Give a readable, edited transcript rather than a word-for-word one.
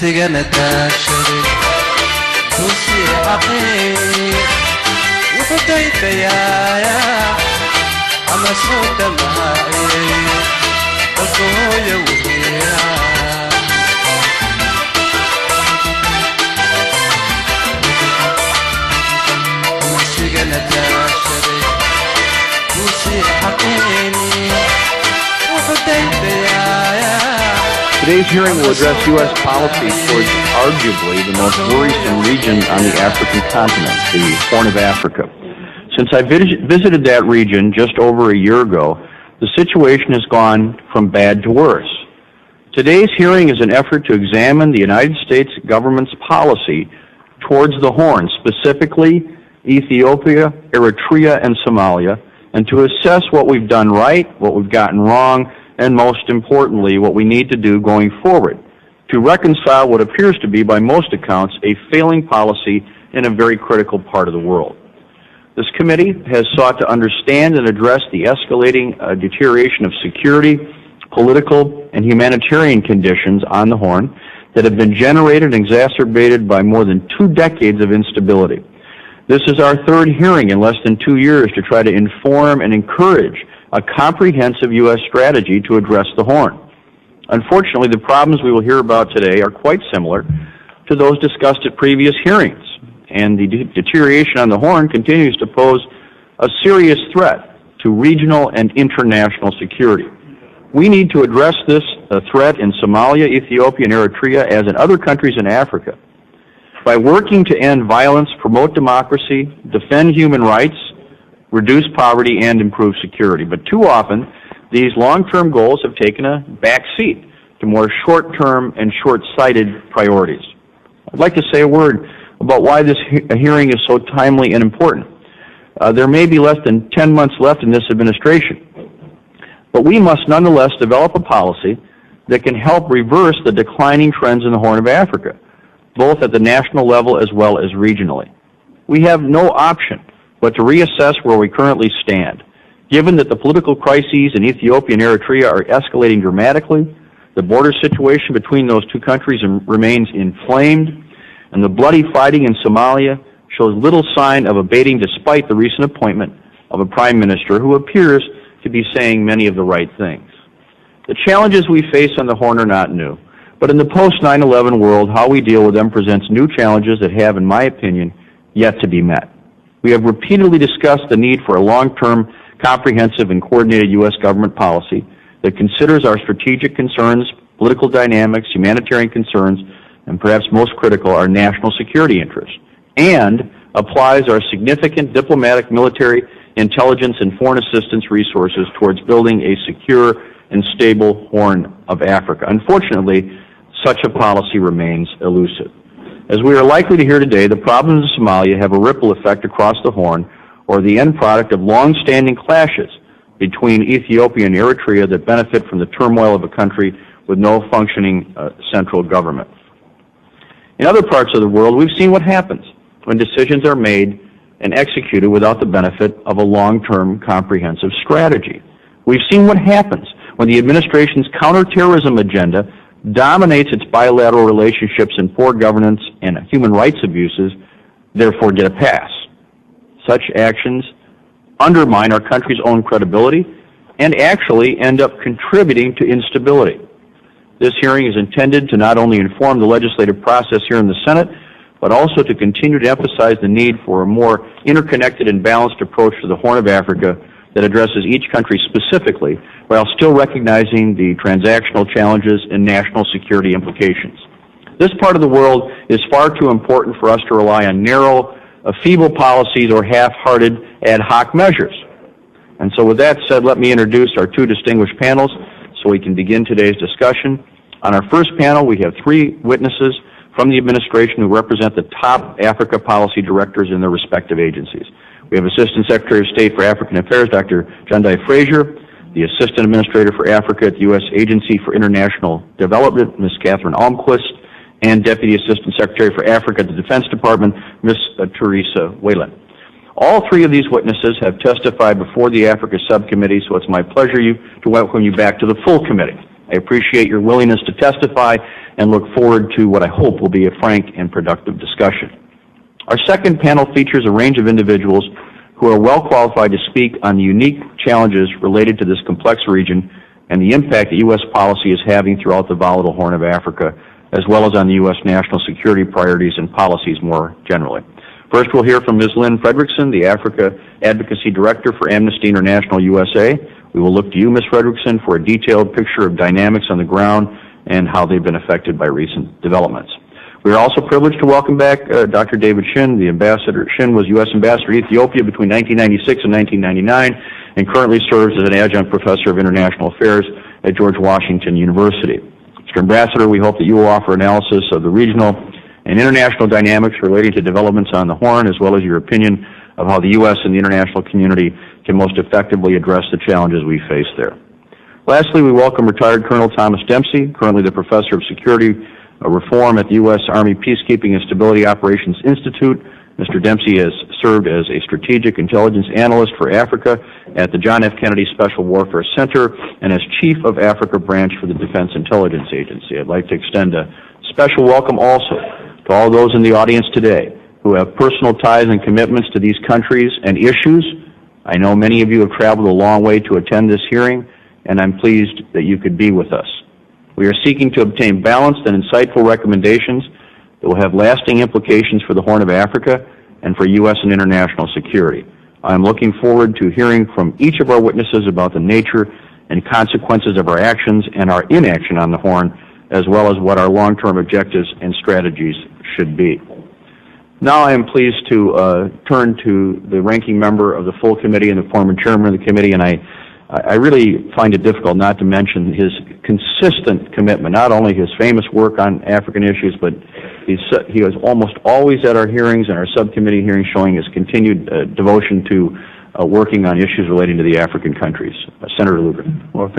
sigana taashaday kusii xaqii wuxuu daydayaa ama soo dhammaayay dalka hooya weyaa sigana taashaday kusii xaqii wuxuu daydayaa. Today's hearing will address U.S. policy towards arguably the most worrisome region on the African continent, the Horn of Africa. Since I visited that region just over a year ago, the situation has gone from bad to worse. Today's hearing is an effort to examine the United States government's policy towards the Horn, specifically Ethiopia, Eritrea, and Somalia, and to assess what we've done right, what we've gotten wrong, and most importantly, what we need to do going forward to reconcile what appears to be, by most accounts, a failing policy in a very critical part of the world. This committee has sought to understand and address the escalating deterioration of security, political, and humanitarian conditions on the Horn that have been generated and exacerbated by more than 2 decades of instability. This is our third hearing in less than 2 years to try to inform and encourage a comprehensive U.S. strategy to address the Horn. Unfortunately, the problems we will hear about today are quite similar to those discussed at previous hearings, and the deterioration on the Horn continues to pose a serious threat to regional and international security. We need to address this threat in Somalia, Ethiopia, and Eritrea, as in other countries in Africa, by working to end violence, promote democracy, defend human rights, reduce poverty, and improve security. But too often, these long-term goals have taken a back seat to more short-term and short-sighted priorities. I'd like to say a word about why this hearing is so timely and important. There may be less than 10 months left in this administration, but we must nonetheless develop a policy that can help reverse the declining trends in the Horn of Africa, both at the national level as well as regionally. We have no option but to reassess where we currently stand. Given that the political crises in Ethiopia and Eritrea are escalating dramatically, the border situation between those two countries remains inflamed, and the bloody fighting in Somalia shows little sign of abating despite the recent appointment of a prime minister who appears to be saying many of the right things. The challenges we face on the Horn are not new, but in the post-9/11 world, how we deal with them presents new challenges that have, in my opinion, yet to be met. We have repeatedly discussed the need for a long-term, comprehensive, and coordinated U.S. government policy that considers our strategic concerns, political dynamics, humanitarian concerns, and perhaps most critical, our national security interests, and applies our significant diplomatic, military, intelligence, and foreign assistance resources towards building a secure and stable Horn of Africa. Unfortunately, such a policy remains elusive. As we are likely to hear today, the problems of Somalia have a ripple effect across the Horn, or the end product of long-standing clashes between Ethiopia and Eritrea that benefit from the turmoil of a country with no functioning central government. In other parts of the world, we've seen what happens when decisions are made and executed without the benefit of a long-term comprehensive strategy. We've seen what happens when the administration's counterterrorism agenda dominates its bilateral relationships, and poor governance and human rights abuses therefore get a pass. Such actions undermine our country's own credibility and actually end up contributing to instability. This hearing is intended to not only inform the legislative process here in the Senate, but also to continue to emphasize the need for a more interconnected and balanced approach to the Horn of Africa that addresses each country specifically, while still recognizing the transactional challenges and national security implications. This part of the world is far too important for us to rely on narrow, feeble policies or half-hearted ad hoc measures. And so with that said, let me introduce our two distinguished panels so we can begin today's discussion. On our first panel, we have 3 witnesses from the administration who represent the top Africa policy directors in their respective agencies. We have Assistant Secretary of State for African Affairs, Dr. Jandai Frazier, the Assistant Administrator for Africa at the U.S. Agency for International Development, Ms. Catherine Almquist, and Deputy Assistant Secretary for Africa at the Defense Department, Ms. Teresa Whalen. All 3 of these witnesses have testified before the Africa Subcommittee, so it's my pleasure to welcome you back to the full committee. I appreciate your willingness to testify and look forward to what I hope will be a frank and productive discussion. Our second panel features a range of individuals who are well qualified to speak on the unique challenges related to this complex region and the impact that U.S. policy is having throughout the volatile Horn of Africa, as well as on the U.S. national security priorities and policies more generally. First, we'll hear from Ms. Lynn Fredrickson, the Africa Advocacy Director for Amnesty International USA. We will look to you, Ms. Fredrickson, for a detailed picture of dynamics on the ground and how they've been affected by recent developments. We are also privileged to welcome back Dr. David Shin. The ambassador. Shin was U.S. Ambassador to Ethiopia between 1996 and 1999 and currently serves as an adjunct professor of international affairs at George Washington University. Mr. Ambassador, we hope that you will offer analysis of the regional and international dynamics relating to developments on the Horn, as well as your opinion of how the U.S. and the international community can most effectively address the challenges we face there. Lastly, we welcome retired Colonel Thomas Dempsey, currently the Professor of Security Reform at the U.S. Army Peacekeeping and Stability Operations Institute. Mr. Dempsey has served as a strategic intelligence analyst for Africa at the John F. Kennedy Special Warfare Center and as Chief of Africa Branch for the Defense Intelligence Agency. I'd like to extend a special welcome also to all those in the audience today who have personal ties and commitments to these countries and issues. I know many of you have traveled a long way to attend this hearing, and I'm pleased that you could be with us. We are seeking to obtain balanced and insightful recommendations that will have lasting implications for the Horn of Africa and for U.S. and international security. I'm looking forward to hearing from each of our witnesses about the nature and consequences of our actions and our inaction on the Horn, as well as what our long-term objectives and strategies should be. Now I am pleased to turn to the ranking member of the full committee and the former chairman of the committee, and I really find it difficult not to mention his consistent commitment, not only his famous work on African issues, but he was almost always at our hearings and our subcommittee hearings, showing his continued devotion to working on issues relating to the African countries. Senator Lugar. Well,